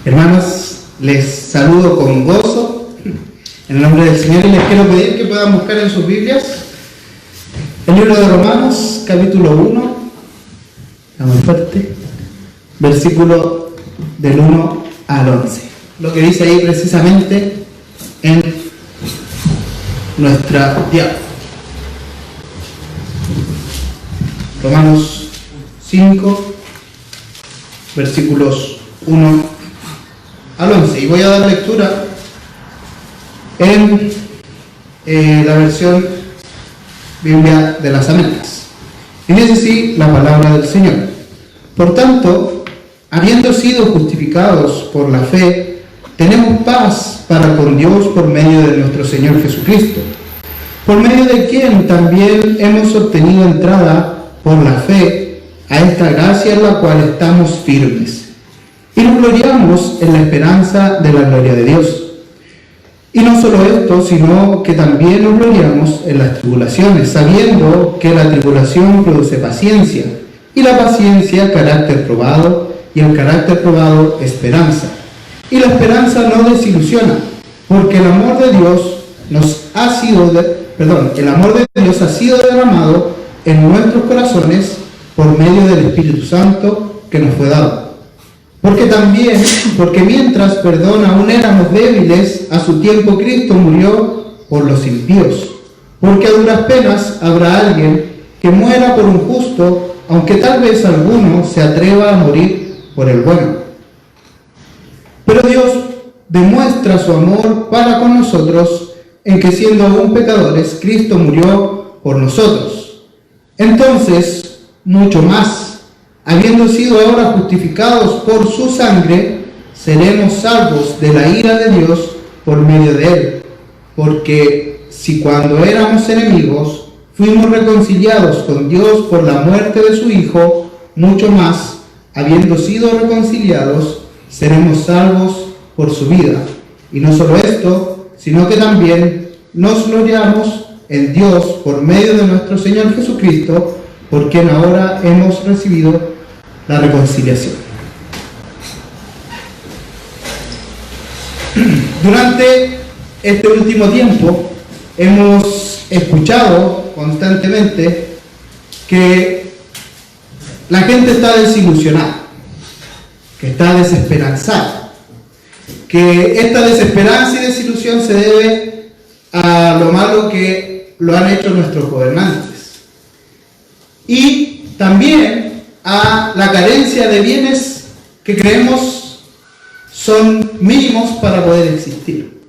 Hermanos, les saludo con gozo en el nombre del Señor y les quiero pedir que puedan buscar en sus Biblias el libro de Romanos, capítulo 1, muy fuerte, versículo del 1 al 11. Lo que dice ahí precisamente en nuestra diapositiva. Romanos 5, versículos 1 al 11. Y voy a dar lectura en la versión Biblia de las Américas. Y dice así la palabra del Señor. Por tanto, habiendo sido justificados por la fe, tenemos paz para con Dios por medio de nuestro Señor Jesucristo, por medio de quien también hemos obtenido entrada por la fe a esta gracia en la cual estamos firmes. Y nos gloriamos en la esperanza de la gloria de Dios. Y no solo esto, sino que también nos gloriamos en las tribulaciones, sabiendo que la tribulación produce paciencia, y la paciencia carácter probado, y el carácter probado esperanza. Y la esperanza no desilusiona, porque el amor de Dios el amor de Dios ha sido derramado en nuestros corazones por medio del Espíritu Santo que nos fue dado. Porque mientras, aún éramos débiles, a su tiempo Cristo murió por los impíos. Porque a duras penas habrá alguien que muera por un justo, aunque tal vez alguno se atreva a morir por el bueno. Pero Dios demuestra su amor para con nosotros en que siendo aún pecadores, Cristo murió por nosotros. Entonces, mucho más, habiendo sido ahora justificados por su sangre, seremos salvos de la ira de Dios por medio de él. Porque si cuando éramos enemigos, fuimos reconciliados con Dios por la muerte de su Hijo, mucho más, habiendo sido reconciliados, seremos salvos por su vida. Y no solo esto, sino que también nos gloriamos en Dios por medio de nuestro Señor Jesucristo, por quien ahora hemos recibido la reconciliación. Durante este último tiempo hemos escuchado constantemente que la gente está desilusionada, que está desesperanzada, que esta desesperanza y desilusión se debe a lo malo que lo han hecho nuestros gobernantes y también a la carencia de bienes que creemos son mínimos para poder existir.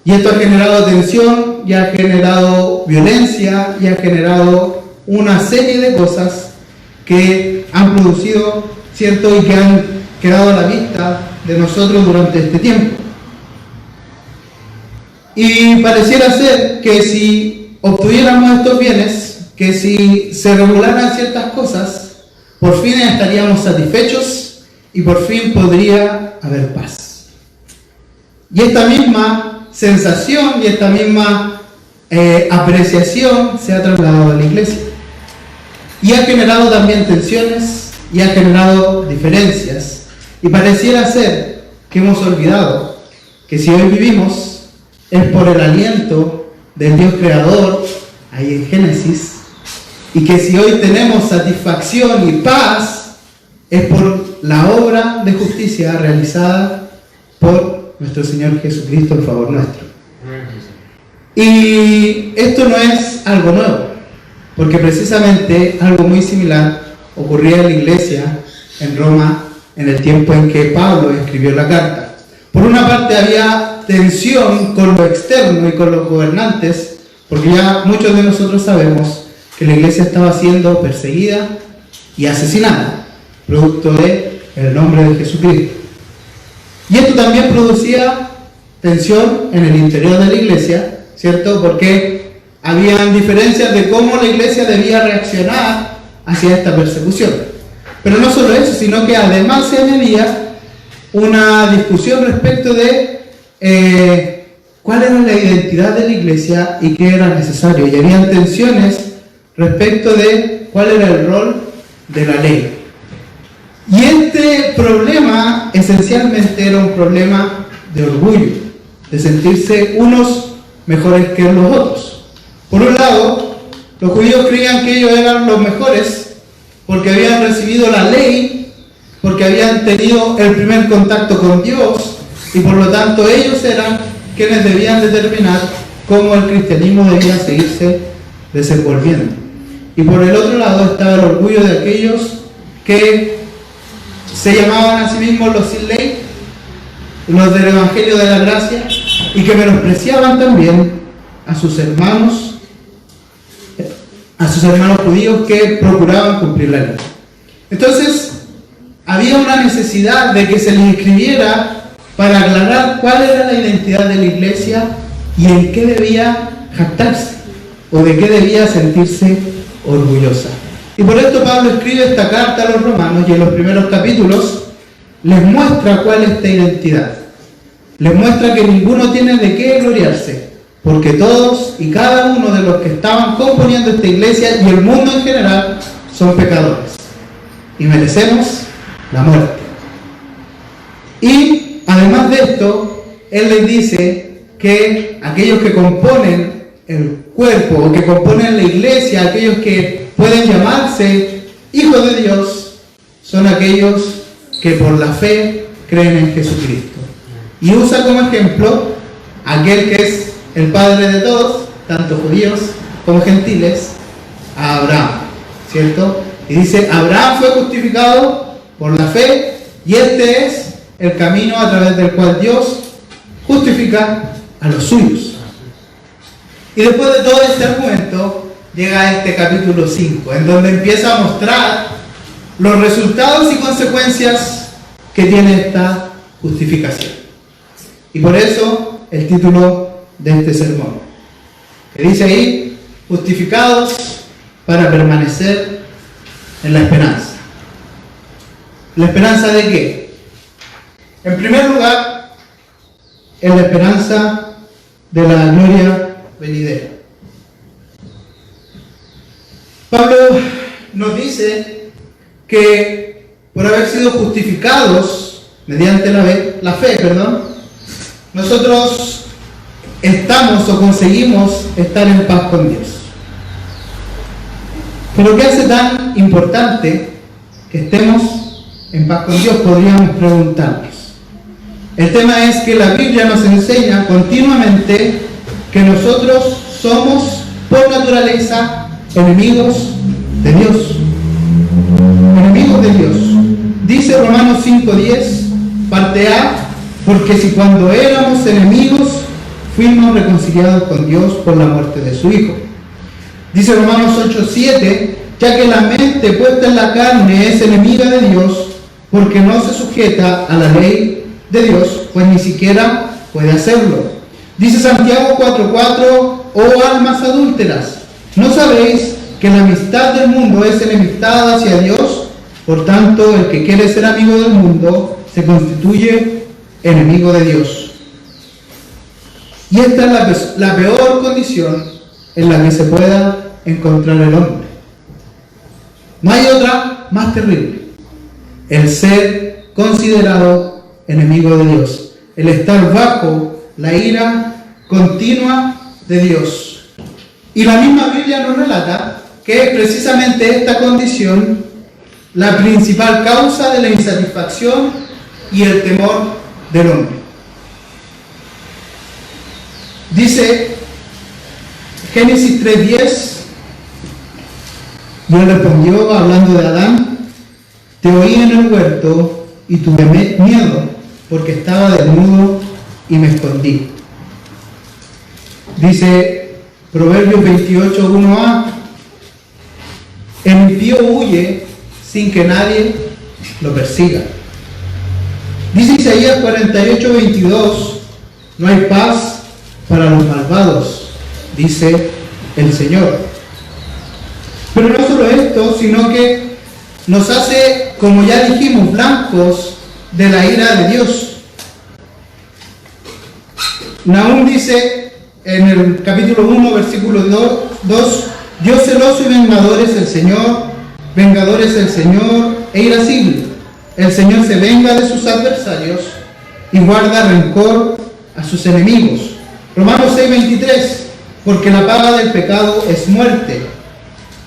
Y esto ha generado tensión, y ha generado violencia, y ha generado una serie de cosas que han producido, ¿cierto? Y que han quedado a la vista de nosotros durante este tiempo. Y pareciera ser que si obtuviéramos estos bienes, que si se regularan ciertas cosas, por fin estaríamos satisfechos y por fin podría haber paz. Y esta misma sensación y esta misma apreciación se ha trasladado a la iglesia. Y ha generado también tensiones y ha generado diferencias. Y pareciera ser que hemos olvidado que si hoy vivimos es por el aliento del Dios Creador, ahí en Génesis, y que si hoy tenemos satisfacción y paz es por la obra de justicia realizada por nuestro Señor Jesucristo en favor nuestro. Y esto no es algo nuevo, porque precisamente algo muy similar ocurría en la iglesia en Roma en el tiempo en que Pablo escribió la carta. Por una parte había tensión con lo externo y con los gobernantes, porque ya muchos de nosotros sabemos que la iglesia estaba siendo perseguida y asesinada, producto del nombre de Jesucristo. Y esto también producía tensión en el interior de la iglesia, ¿cierto? Porque habían diferencias de cómo la iglesia debía reaccionar hacia esta persecución. Pero no solo eso, sino que además se añadía una discusión respecto de cuál era la identidad de la iglesia y qué era necesario. Y habían tensiones respecto de cuál era el rol de la ley. Y este problema esencialmente era un problema de orgullo, de sentirse unos mejores que los otros. Por un lado, los judíos creían que ellos eran los mejores porque habían recibido la ley, porque habían tenido el primer contacto con Dios y por lo tanto ellos eran quienes debían determinar cómo el cristianismo debía seguirse desenvolviendo. Y por el otro lado estaba el orgullo de aquellos que se llamaban a sí mismos los sin ley, los del Evangelio de la Gracia, y que menospreciaban también a sus hermanos judíos que procuraban cumplir la ley. Entonces, había una necesidad de que se les escribiera para aclarar cuál era la identidad de la iglesia y en qué debía jactarse o de qué debía sentirse orgullosa. Y por esto Pablo escribe esta carta a los romanos y en los primeros capítulos les muestra cuál es esta identidad. Les muestra que ninguno tiene de qué gloriarse, porque todos y cada uno de los que estaban componiendo esta iglesia y el mundo en general son pecadores y merecemos la muerte. Y además de esto, él les dice que aquellos que componen el cuerpo o que componen la iglesia, aquellos que pueden llamarse hijos de Dios, son aquellos que por la fe creen en Jesucristo. Y usa como ejemplo aquel que es el padre de todos, tanto judíos como gentiles, a Abraham, ¿cierto? Y dice, Abraham fue justificado por la fe y este es el camino a través del cual Dios justifica a los suyos. Y después de todo este argumento, llega a este capítulo 5, en donde empieza a mostrar los resultados y consecuencias que tiene esta justificación. Y por eso el título de este sermón, que dice ahí, justificados para permanecer en la esperanza. ¿La esperanza de qué? En primer lugar, en la esperanza de la gloria venidera. Pablo nos dice que por haber sido justificados mediante la fe, nosotros estamos o conseguimos estar en paz con Dios. Pero ¿qué hace tan importante que estemos en paz con Dios? Podríamos preguntarnos. El tema es que la Biblia nos enseña continuamente que nosotros somos por naturaleza enemigos de Dios. Enemigos de Dios. Dice Romanos 5:10, parte A, porque si cuando éramos enemigos fuimos reconciliados con Dios por la muerte de su Hijo. Dice Romanos 8:7, ya que la mente puesta en la carne es enemiga de Dios, porque no se sujeta a la ley de Dios, pues ni siquiera puede hacerlo. Dice Santiago 4:4, oh almas adúlteras, ¿no sabéis que la amistad del mundo es enemistad hacia Dios? Por tanto, el que quiere ser amigo del mundo se constituye enemigo de Dios. Y esta es la peor condición en la que se pueda encontrar el hombre. No hay otra más terrible. El ser considerado enemigo de Dios. El estar bajo la ira continua de Dios. Y la misma Biblia nos relata que es precisamente esta condición la principal causa de la insatisfacción y el temor del hombre. Dice Génesis 3:10, Dios respondió hablando de Adán, te oí en el huerto y tuve miedo porque estaba desnudo y me escondí. Dice Proverbios 28:1a, el impío huye sin que nadie lo persiga. Dice Isaías 48:22, no hay paz para los malvados, dice el Señor. Pero no solo esto, sino que nos hace, como ya dijimos, blancos de la ira de Dios. Nahum dice en el capítulo 1, versículo 2, Dios celoso y vengador es el Señor e irascible. el Señor se venga de sus adversarios y guarda rencor a sus enemigos. Romanos 6:23, porque la paga del pecado es muerte.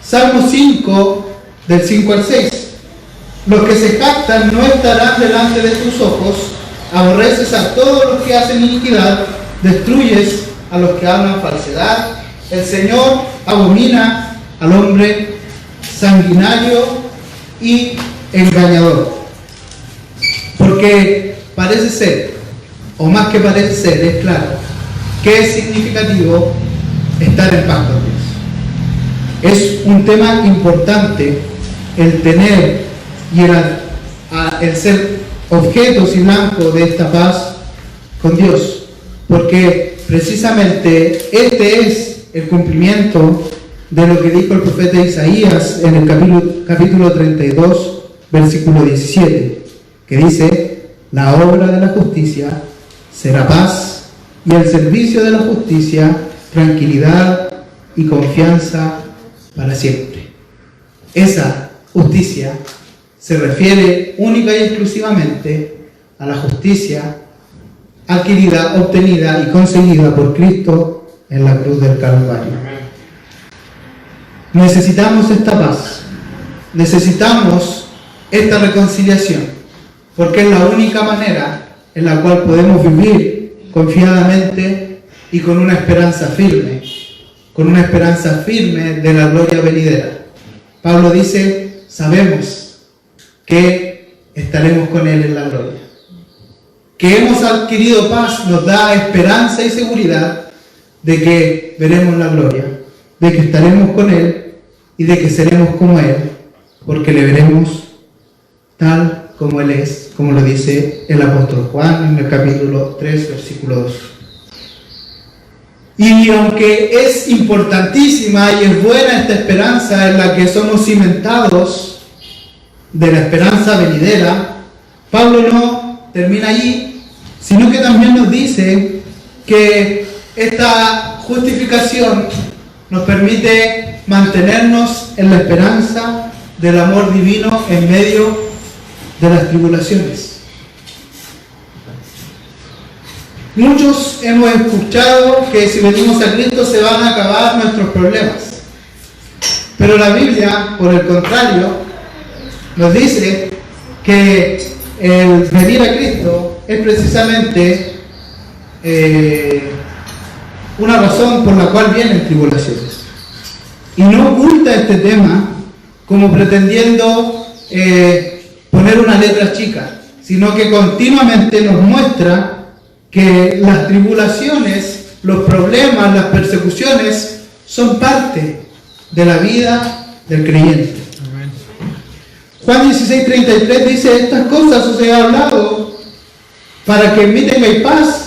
Salmo 5, del 5 al 6, los que se jactan no estarán delante de tus ojos, aborreces a todos los que hacen iniquidad, destruyes a los que hablan falsedad. El Señor abomina al hombre sanguinario y engañador. Porque parece ser, o más que parece ser, es claro, que es significativo estar en paz con Dios. Es un tema importante el tener y el ser objetos y blancos de esta paz con Dios, porque precisamente este es el cumplimiento de lo que dijo el profeta Isaías en el capítulo 32, versículo 17, que dice: la obra de la justicia será paz, y el servicio de la justicia tranquilidad y confianza para siempre. Esa justicia se refiere única y exclusivamente a la justicia adquirida, obtenida y conseguida por Cristo en la cruz del Calvario. Necesitamos esta paz, necesitamos esta reconciliación, porque es la única manera en la cual podemos vivir confiadamente y con una esperanza firme de la gloria venidera. Pablo dice: sabemos que estaremos con Él en la gloria. Que hemos adquirido paz nos da esperanza y seguridad de que veremos la gloria, de que estaremos con Él y de que seremos como Él, porque le veremos tal como Él es, como lo dice el apóstol Juan en el capítulo 3, versículo 2. Y aunque es importantísima y es buena esta esperanza en la que somos cimentados de la esperanza venidera, Pablo no termina allí, sino que también nos dice que esta justificación nos permite mantenernos en la esperanza del amor divino en medio de las tribulaciones. Muchos hemos escuchado que si venimos a Cristo se van a acabar nuestros problemas. Pero la Biblia, por el contrario, nos dice que el venir a Cristo es precisamente una razón por la cual vienen tribulaciones. Y no oculta este tema como pretendiendo poner una letra chica, sino que continuamente nos muestra que las tribulaciones, los problemas, las persecuciones son parte de la vida del creyente. Amén. Juan 16:33 dice: estas cosas os he hablado para que en mí tengáis paz.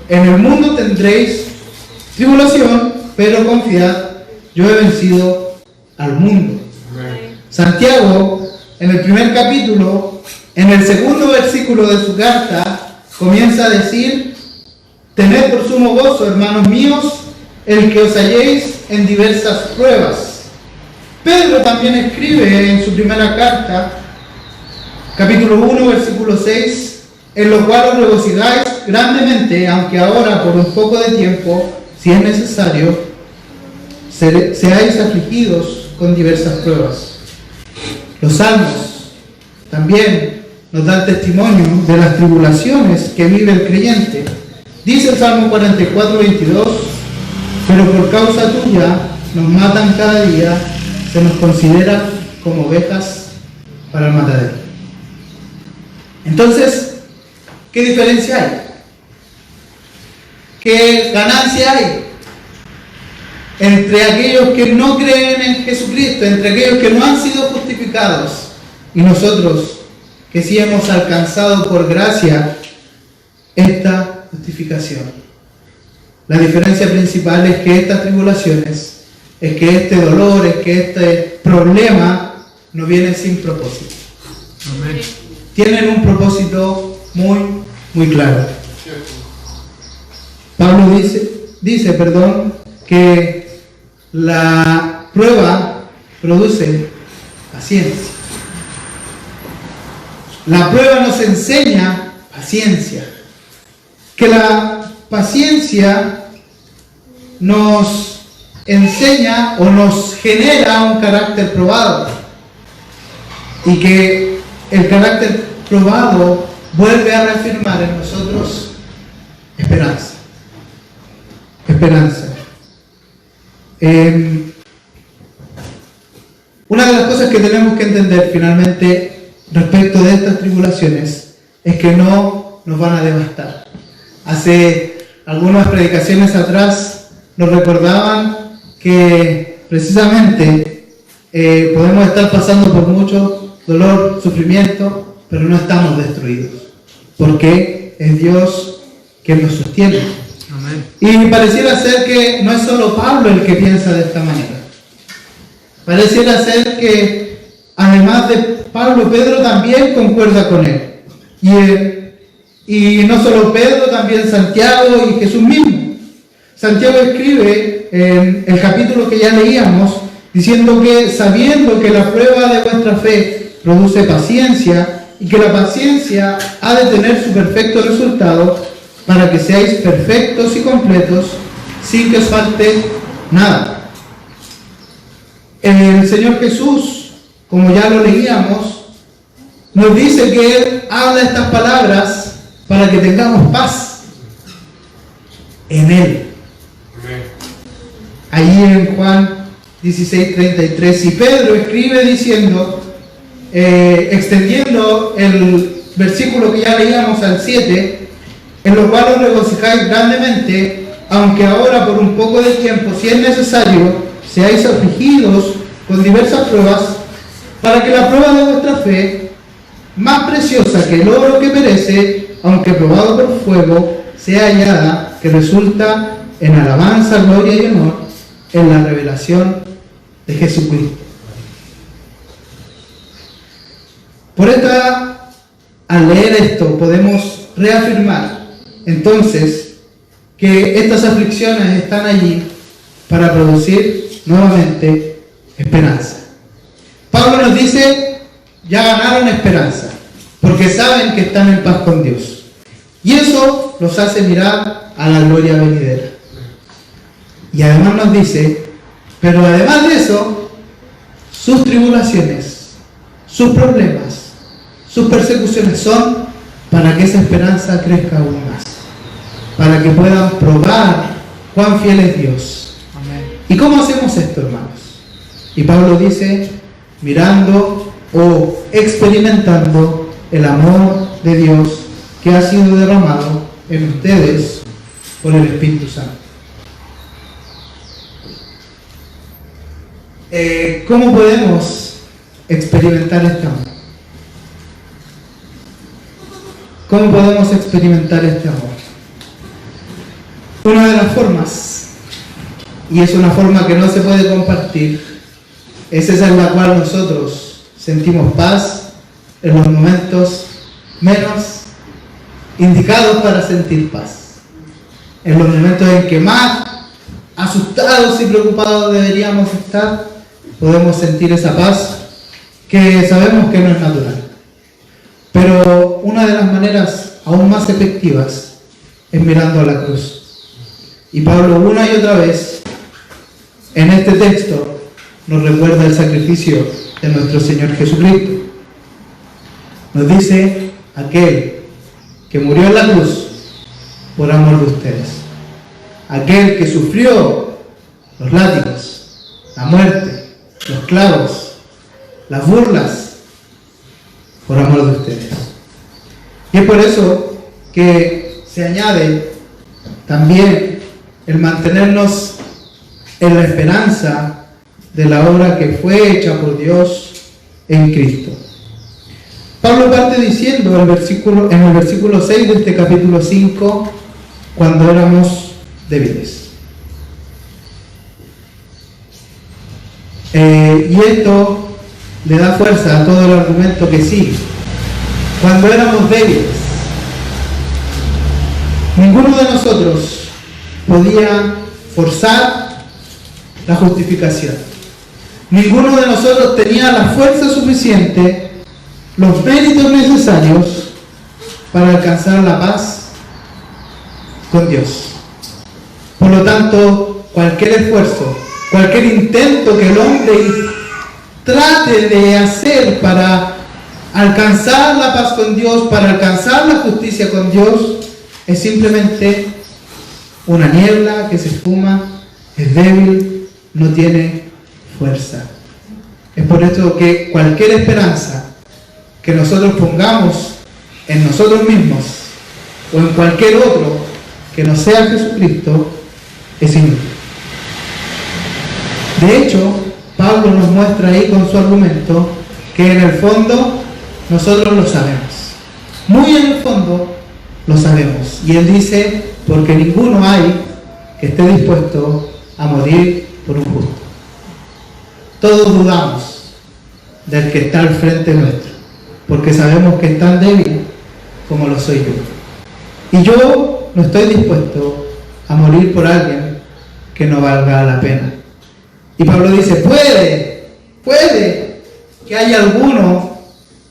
En el mundo tendréis tribulación, pero confiad, yo he vencido al mundo. Amén. Santiago, en el primer capítulo, en el segundo versículo de su carta, comienza a decir: tened por sumo gozo, hermanos míos, el que os halléis en diversas pruebas. Pedro también escribe en su primera carta, capítulo 1, versículo 6, en lo cual os regocijáis grandemente, aunque ahora por un poco de tiempo, si es necesario, seáis afligidos con diversas pruebas. Los salmos también nos dan testimonio de las tribulaciones que vive el creyente. Dice el Salmo 44:22: pero por causa tuya nos matan cada día, se nos considera como ovejas para el matadero. Entonces, ¿qué diferencia hay? ¿Qué ganancia hay entre aquellos que no creen en Jesucristo, entre aquellos que no han sido justificados, y nosotros que sí hemos alcanzado por gracia esta justificación? La diferencia principal es que estas tribulaciones, es que este dolor, es que este problema no viene sin propósito. Amén. Tienen un propósito muy, muy claro. Pablo dice, que la prueba produce paciencia. La prueba nos enseña paciencia. Que la paciencia nos enseña o nos genera un carácter probado. Y que el carácter probado vuelve a reafirmar en nosotros esperanza. Esperanza. Una de las cosas que tenemos que entender finalmente respecto de estas tribulaciones es que no nos van a devastar. Hace algunas predicaciones atrás nos recordaban que precisamente podemos estar pasando por mucho dolor, sufrimiento, pero no estamos destruidos, porque es Dios quien nos sostiene. Amén. Y pareciera ser que no es solo Pablo el que piensa de esta manera. Pareciera ser que además de Pablo, Pedro también concuerda con él. Y no solo Pedro, también Santiago y Jesús mismo. Santiago escribe en el capítulo que ya leíamos, diciendo que sabiendo que la prueba de vuestra fe produce paciencia, y que la paciencia ha de tener su perfecto resultado, para que seáis perfectos y completos, sin que os falte nada. El Señor Jesús, como ya lo leíamos, nos dice que Él habla estas palabras para que tengamos paz en Él. Allí en Juan 16:33, y Pedro escribe diciendo, extendiendo el versículo que ya leíamos al 7, en lo cual os regocijáis grandemente, aunque ahora por un poco de tiempo, si es necesario, seáis afligidos con diversas pruebas, para que la prueba de vuestra fe, más preciosa que el oro que perece, aunque probado por fuego, sea hallada, que resulta en alabanza, gloria y honor, en la revelación de Jesucristo. Al leer esto, podemos reafirmar entonces que estas aflicciones están allí para producir nuevamente esperanza. Pablo nos dice, ya ganaron esperanza, porque saben que están en paz con Dios. Y eso los hace mirar a la gloria venidera. Y además nos dice, pero además de eso, sus tribulaciones, sus problemas, sus persecuciones son para que esa esperanza crezca aún más, para que puedan probar cuán fiel es Dios. Amén. ¿Y cómo hacemos esto, hermanos? Y Pablo dice, mirando o experimentando el amor de Dios que ha sido derramado en ustedes por el Espíritu Santo. ¿Cómo podemos experimentar este amor? ¿Cómo podemos experimentar este amor? Una de las formas, y es una forma que no se puede compartir, es esa en la cual nosotros sentimos paz en los momentos menos indicados para sentir paz. En los momentos en que más asustados y preocupados deberíamos estar, podemos sentir esa paz que sabemos que no es natural. Pero una de las maneras aún más efectivas es mirando a la cruz. Y Pablo una y otra vez en este texto nos recuerda el sacrificio de nuestro Señor Jesucristo. Nos dice, aquel que murió en la cruz por amor de ustedes, aquel que sufrió los látigos, la muerte, los clavos, las burlas, por amor de ustedes. Y es por eso que se añade también el mantenernos en la esperanza de la obra que fue hecha por Dios en Cristo. Pablo parte diciendo en el versículo 6 de este capítulo 5, cuando éramos débiles. Y esto le da fuerza a todo el argumento que sigue. Cuando éramos débiles, ninguno de nosotros podía forzar la justificación. Ninguno de nosotros tenía la fuerza suficiente los méritos necesarios para alcanzar la paz con Dios. Por lo tanto, cualquier esfuerzo, cualquier intento que el hombre trate de hacer para alcanzar la paz con Dios, para alcanzar la justicia con Dios, es simplemente una niebla que se esfuma, es débil, no tiene fuerza. Es por esto que cualquier esperanza que nosotros pongamos en nosotros mismos o en cualquier otro que no sea Jesucristo es inútil. De hecho, Pablo nos muestra ahí con su argumento que en el fondo nosotros lo sabemos. Muy en el fondo lo sabemos. Y él dice, porque ninguno hay que esté dispuesto a morir por un justo. Todos dudamos del que está al frente nuestro, porque sabemos que es tan débil como lo soy yo. Y yo no estoy dispuesto a morir por alguien que no valga la pena. Y Pablo dice, puede que haya alguno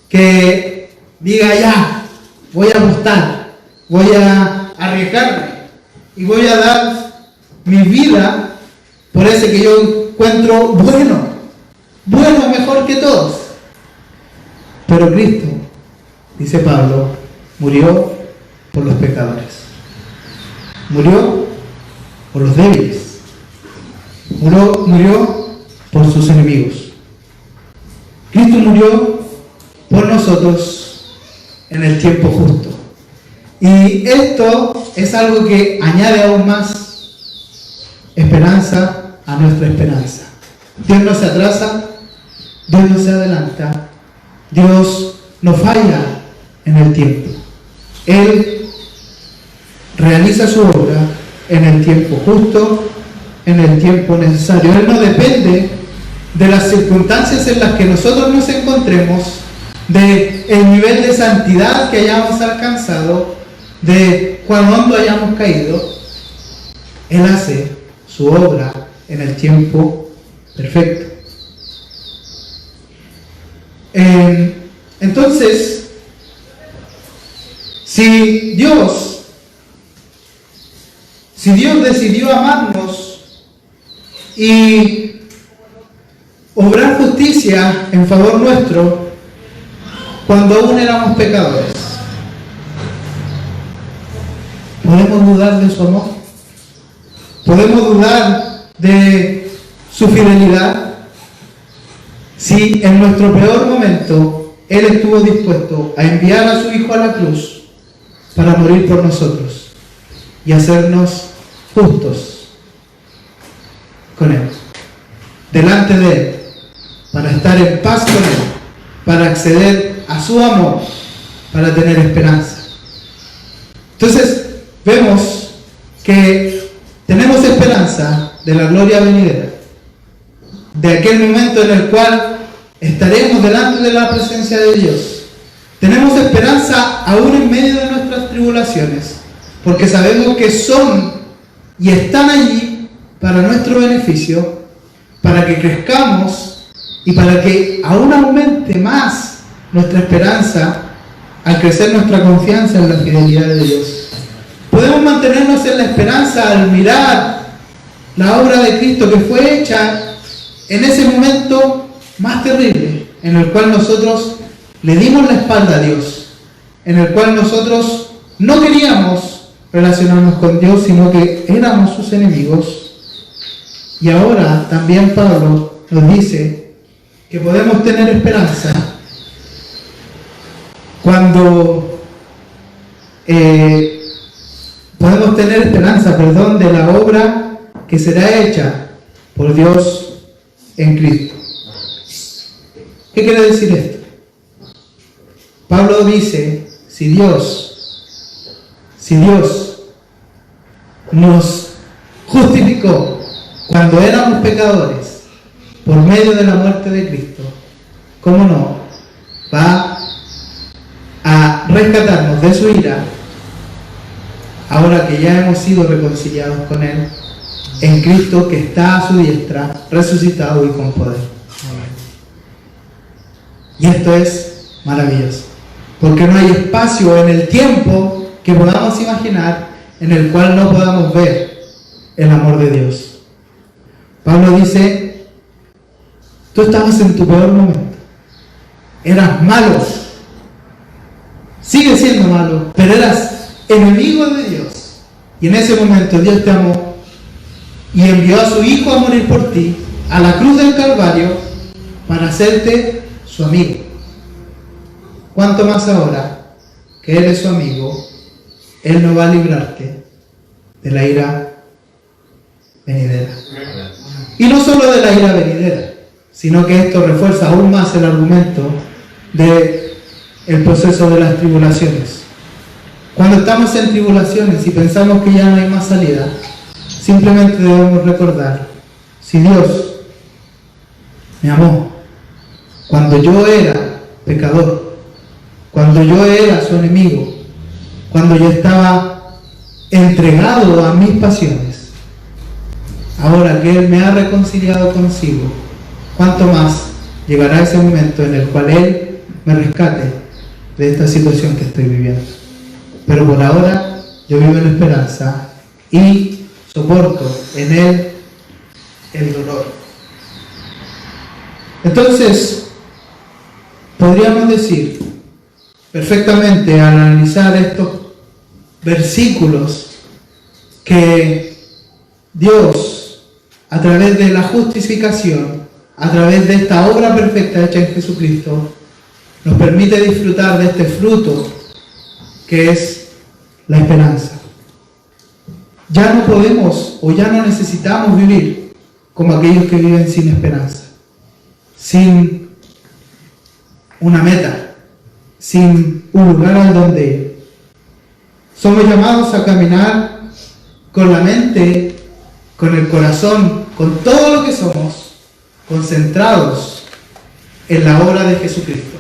que diga, ya, voy a apostar, voy a arriesgarme y voy a dar mi vida por ese que yo encuentro bueno, mejor que todos. Pero Cristo, dice Pablo, murió por los pecadores, murió por los débiles, murió por sus enemigos. Cristo murió por nosotros en el tiempo justo. Y esto es algo que añade aún más esperanza a nuestra esperanza. Dios no se atrasa, Dios no se adelanta, Dios no falla en el tiempo. Él realiza su obra en el tiempo justo, en el tiempo necesario. Él no depende de las circunstancias en las que nosotros nos encontremos, de el nivel de santidad que hayamos alcanzado, de cuán hondo hayamos caído. Él hace su obra en el tiempo perfecto. Entonces, si Dios decidió amarnos y obrar justicia en favor nuestro cuando aún éramos pecadores, ¿podemos dudar de su amor? ¿Podemos dudar de su fidelidad? Si en nuestro peor momento Él estuvo dispuesto a enviar a su Hijo a la cruz para morir por nosotros y hacernos justos con Él, delante de Él, para estar en paz con Él, para acceder a su amor, para tener esperanza. Entonces, vemos que tenemos esperanza de la gloria venidera, de aquel momento en el cual estaremos delante de la presencia de Dios. Tenemos esperanza aún en medio de nuestras tribulaciones, porque sabemos que son y están allí para nuestro beneficio, para que crezcamos y para que aún aumente más nuestra esperanza al crecer nuestra confianza en la fidelidad de Dios. Podemos mantenernos en la esperanza al mirar la obra de Cristo que fue hecha en ese momento más terrible, en el cual nosotros le dimos la espalda a Dios, en el cual nosotros no queríamos relacionarnos con Dios, sino que éramos sus enemigos. Y ahora también Pablo nos dice que podemos tener esperanza cuando podemos tener esperanza, de la obra que será hecha por Dios en Cristo. ¿Qué quiere decir esto? Pablo dice, si Dios nos justificó cuando éramos pecadores por medio de la muerte de Cristo, ¿cómo no va a rescatarnos de su ira ahora que ya hemos sido reconciliados con Él en Cristo, que está a su diestra, resucitado y con poder? Y esto es maravilloso. Porque no hay espacio en el tiempo que podamos imaginar en el cual no podamos ver el amor de Dios. Pablo dice, tú estabas en tu peor momento. Eras malo. Sigue siendo malo, pero eras enemigo de Dios. Y en ese momento Dios te amó y envió a su Hijo a morir por ti, a la cruz del Calvario, para hacerte su amigo. ¿Cuánto más ahora que Él es su amigo, Él no va a librarte de la ira venidera? Y no solo de la ira venidera, sino que esto refuerza aún más el argumento del proceso de las tribulaciones. Cuando estamos en tribulaciones y pensamos que ya no hay más salida, simplemente debemos recordar, si Dios me amó cuando yo era pecador, cuando yo era su enemigo, cuando yo estaba entregado a mis pasiones, ahora que Él me ha reconciliado consigo, ¿cuánto más llegará ese momento en el cual Él me rescate de esta situación que estoy viviendo? Pero por ahora yo vivo en esperanza y soporto en Él el dolor. Entonces, podríamos decir perfectamente al analizar estos versículos que Dios, a través de la justificación, a través de esta obra perfecta hecha en Jesucristo, nos permite disfrutar de este fruto que es la esperanza. Ya no podemos o ya no necesitamos vivir como aquellos que viven sin esperanza, sin una meta, sin un lugar al donde ir. Somos llamados a caminar con la mente, con el corazón, con todo lo que somos, concentrados en la obra de Jesucristo.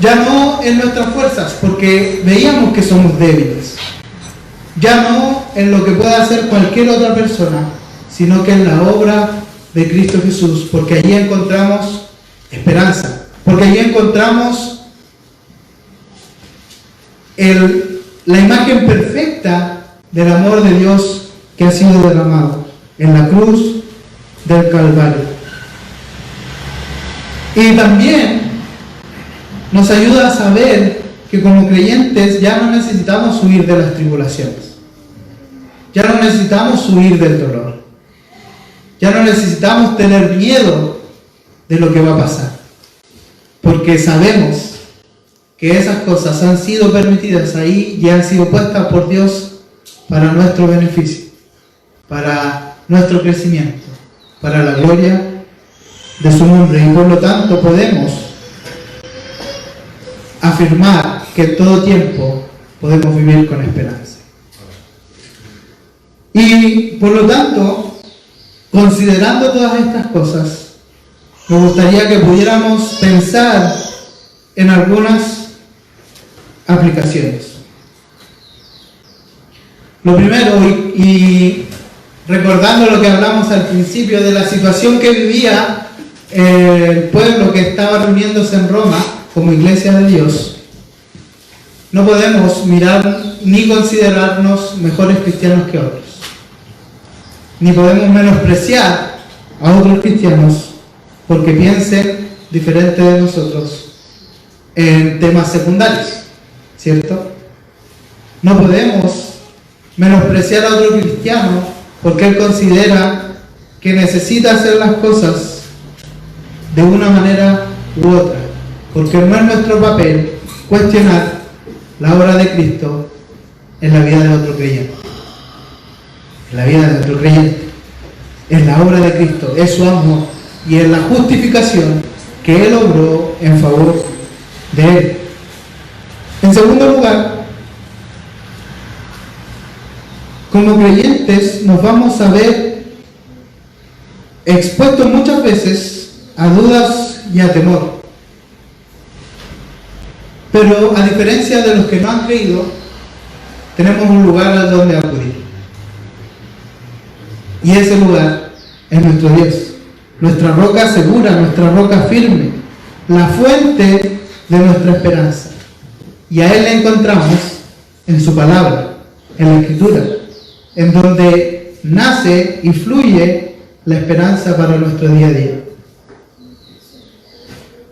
Ya no en nuestras fuerzas, porque veíamos que somos débiles. Ya no en lo que pueda hacer cualquier otra persona, sino que en la obra de Cristo Jesús, porque allí encontramos esperanza, porque allí encontramos la imagen perfecta del amor de Dios que ha sido derramado en la cruz del Calvario. Y también nos ayuda a saber que como creyentes ya no necesitamos huir de las tribulaciones, ya no necesitamos huir del dolor, ya no necesitamos tener miedo de lo que va a pasar, porque sabemos que esas cosas han sido permitidas ahí y han sido puestas por Dios para nuestro beneficio, para nuestro crecimiento, para la gloria de su nombre, y por lo tanto podemos afirmar que en todo tiempo podemos vivir con esperanza. Y por lo tanto, considerando todas estas cosas, me gustaría que pudiéramos pensar en algunas aplicaciones. Lo primero, y recordando lo que hablamos al principio de la situación que vivía el pueblo que estaba reuniéndose en Roma como iglesia de Dios, no podemos mirar ni considerarnos mejores cristianos que otros, ni podemos menospreciar a otros cristianos porque piensen diferente de nosotros en temas secundarios, ¿cierto? No podemos menospreciar a otro cristiano porque él considera que necesita hacer las cosas de una manera u otra, porque no es nuestro papel cuestionar la obra de Cristo en la vida de otro creyente. En la vida de otro creyente, en la obra de Cristo, es su amor y en la justificación que Él obró en favor de Él. En segundo lugar, como creyentes nos vamos a ver expuestos muchas veces a dudas y a temor. Pero a diferencia de los que no han creído, tenemos un lugar al donde acudir. Y ese lugar es nuestro Dios, nuestra roca segura, nuestra roca firme, la fuente de nuestra esperanza. Y a Él le encontramos en su palabra, en la Escritura, en donde nace y fluye la esperanza para nuestro día a día.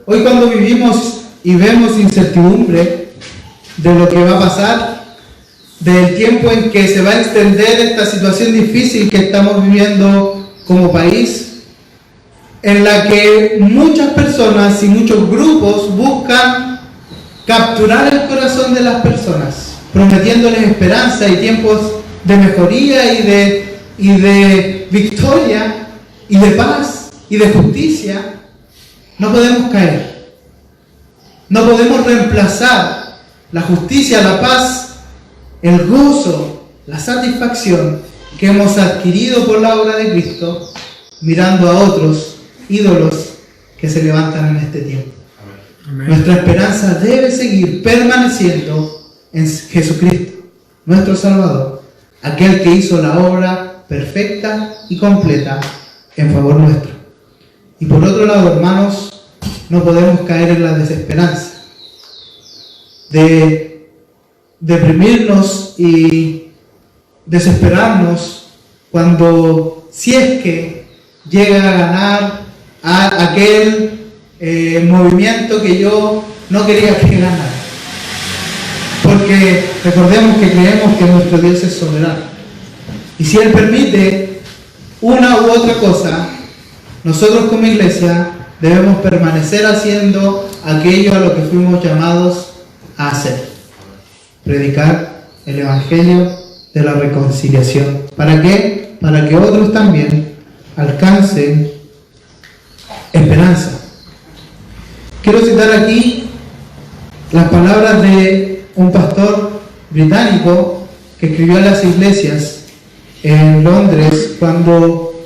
Hoy, cuando vivimos y vemos incertidumbre de lo que va a pasar, del tiempo en que se va a extender esta situación difícil que estamos viviendo como país, en la que muchas personas y muchos grupos buscan capturar el corazón de las personas, prometiéndoles esperanza y tiempos de mejoría y de victoria y de paz y de justicia, no podemos caer. No podemos reemplazar la justicia, la paz, el gozo, la satisfacción que hemos adquirido por la obra de Cristo, mirando a otros ídolos que se levantan en este tiempo. Amén. Nuestra esperanza debe seguir permaneciendo en Jesucristo, nuestro Salvador, aquel que hizo la obra perfecta y completa en favor nuestro. Y por otro lado, hermanos, no podemos caer en la desesperanza de deprimirnos y desesperarnos cuando, si es que llega a ganar a aquel movimiento que yo no quería que ganara. Porque recordemos que creemos que nuestro Dios es soberano. Y si Él permite una u otra cosa, nosotros como iglesia debemos permanecer haciendo aquello a lo que fuimos llamados a hacer. Predicar el Evangelio de la reconciliación. ¿Para qué? Para que otros también alcancen esperanza. Quiero citar aquí las palabras de un pastor británico que escribió a las iglesias en Londres cuando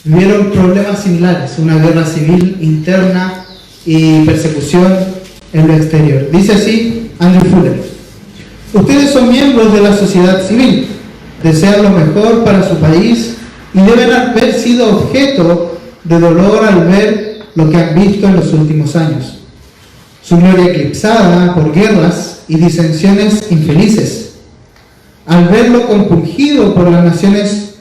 vivieron problemas similares, una guerra civil interna y persecución en lo exterior. Dice así Andrew Fuller: ustedes son miembros de la sociedad civil, desean lo mejor para su país y deben haber sido objeto de dolor al ver lo que han visto en los últimos años. Su gloria eclipsada por guerras y disensiones infelices. Al verlo compungido por las naciones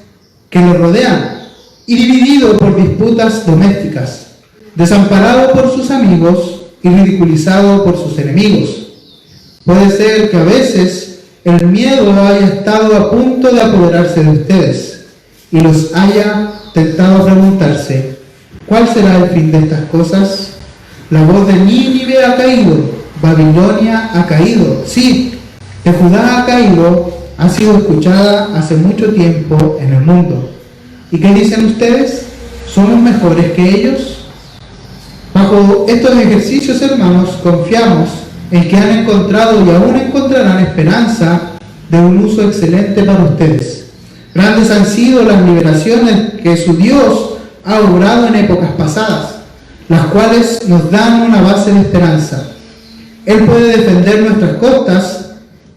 que lo rodean y dividido por disputas domésticas, desamparado por sus amigos y ridiculizado por sus enemigos. Puede ser que a veces el miedo haya estado a punto de apoderarse de ustedes y los haya tentado preguntarse: ¿cuál será el fin de estas cosas? La voz de Nínive ha caído, Babilonia ha caído, sí, que Judá ha caído, ha sido escuchada hace mucho tiempo en el mundo. ¿Y qué dicen ustedes? ¿Somos mejores que ellos? Bajo estos ejercicios, hermanos, confiamos en que han encontrado y aún encontrarán esperanza de un uso excelente para ustedes. Grandes han sido las liberaciones que su Dios ha obrado en épocas pasadas, las cuales nos dan una base de esperanza. Él puede defender nuestras costas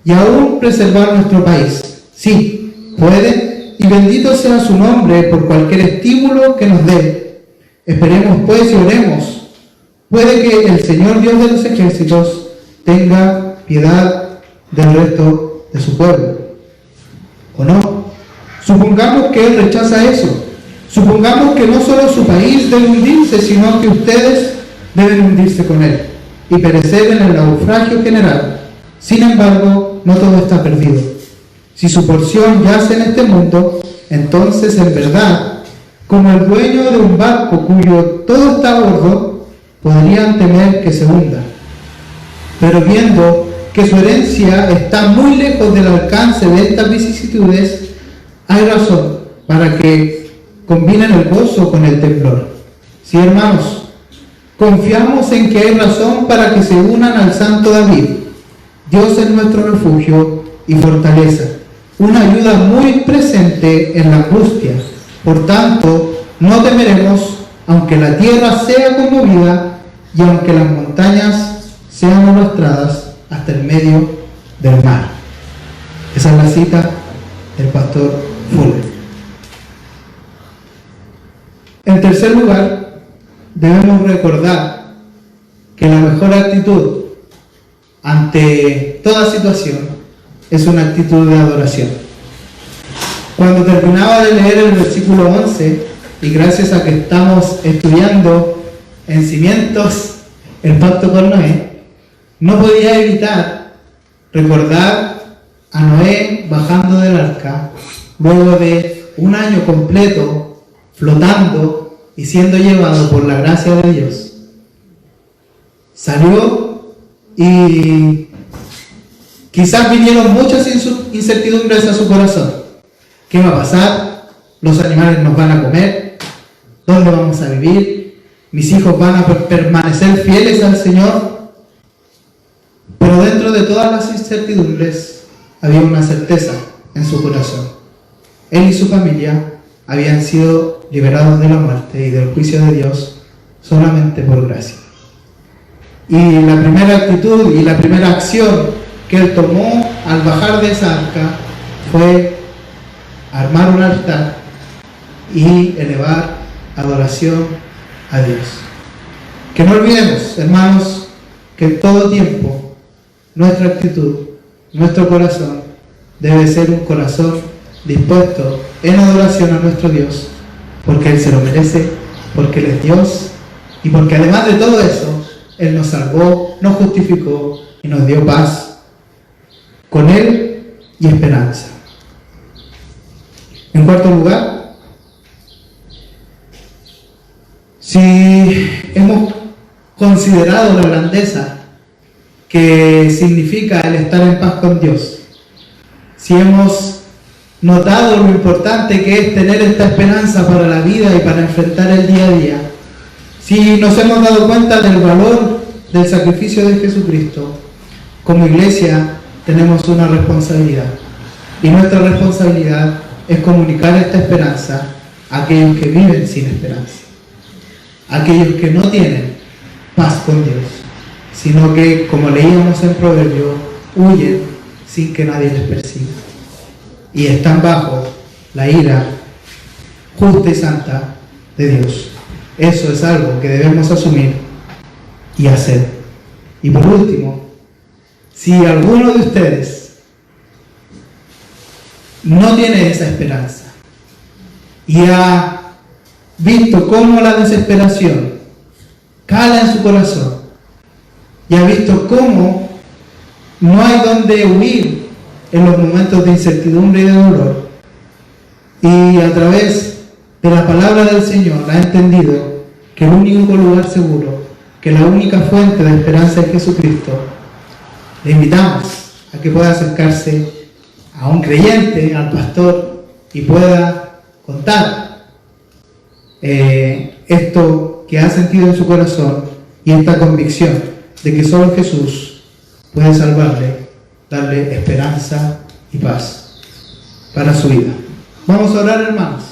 y aún preservar nuestro país. Sí, puede, y bendito sea su nombre por cualquier estímulo que nos dé. Esperemos pues y oremos. Puede que el Señor Dios de los ejércitos tenga piedad del resto de su pueblo. ¿O no? Supongamos que Él rechaza eso. Supongamos que no solo su país debe hundirse, sino que ustedes deben hundirse con Él y perecer en el naufragio general. Sin embargo, no todo está perdido. Si su porción yace en este mundo, entonces en verdad, como el dueño de un barco cuyo todo está a bordo, podrían temer que se hunda. Pero viendo que su herencia está muy lejos del alcance de estas vicisitudes, hay razón para que combinen el gozo con el temblor. Sí, hermanos, confiamos en que hay razón para que se unan al Santo David. Dios es nuestro refugio y fortaleza, una ayuda muy presente en la angustia. Por tanto, no temeremos, aunque la tierra sea conmovida y aunque las montañas sean arrastradas hasta el medio del mar. Esa es la cita del pastor Fuller. En tercer lugar, debemos recordar que la mejor actitud ante toda situación es una actitud de adoración. Cuando terminaba de leer el versículo 11, y gracias a que estamos estudiando en cimientos el pacto con Noé, no podía evitar recordar a Noé bajando del arca luego de un año completo flotando y siendo llevado por la gracia de Dios. Salió y quizás vinieron muchas incertidumbres a su corazón. ¿Qué va a pasar? ¿Los animales nos van a comer? ¿Dónde vamos a vivir? ¿Mis hijos van a permanecer fieles al Señor? Pero dentro de todas las incertidumbres había una certeza en su corazón. Él y su familia habían sido liberados de la muerte y del juicio de Dios solamente por gracia. Y la primera actitud y la primera acción que él tomó al bajar de esa arca fue armar un altar y elevar adoración a Dios. Que no olvidemos, hermanos, que en todo tiempo nuestra actitud, nuestro corazón debe ser un corazón dispuesto en adoración a nuestro Dios, porque Él se lo merece, porque Él es Dios y porque además de todo eso, Él nos salvó, nos justificó y nos dio paz con Él y esperanza. En cuarto lugar, si hemos considerado la grandeza que significa el estar en paz con Dios, si hemos notado lo importante que es tener esta esperanza para la vida y para enfrentar el día a día, si nos hemos dado cuenta del valor del sacrificio de Jesucristo, como iglesia tenemos una responsabilidad. Y nuestra responsabilidad es comunicar esta esperanza a aquellos que viven sin esperanza, a aquellos que no tienen paz con Dios, sino que, como leíamos en Proverbios, huyen sin que nadie les persiga y están bajo la ira justa y santa de Dios. Eso es algo que debemos asumir y hacer. Y por último, si alguno de ustedes no tiene esa esperanza y ha visto cómo la desesperación cala en su corazón y ha visto cómo no hay donde huir en los momentos de incertidumbre y de dolor, y a través de la palabra del Señor ha entendido que el único lugar seguro, que la única fuente de esperanza es Jesucristo, le invitamos a que pueda acercarse a un creyente, al pastor, y pueda contar esto que ha sentido en su corazón y esta convicción de que solo Jesús puede salvarle, darle esperanza y paz para su vida. Vamos a orar, hermanos.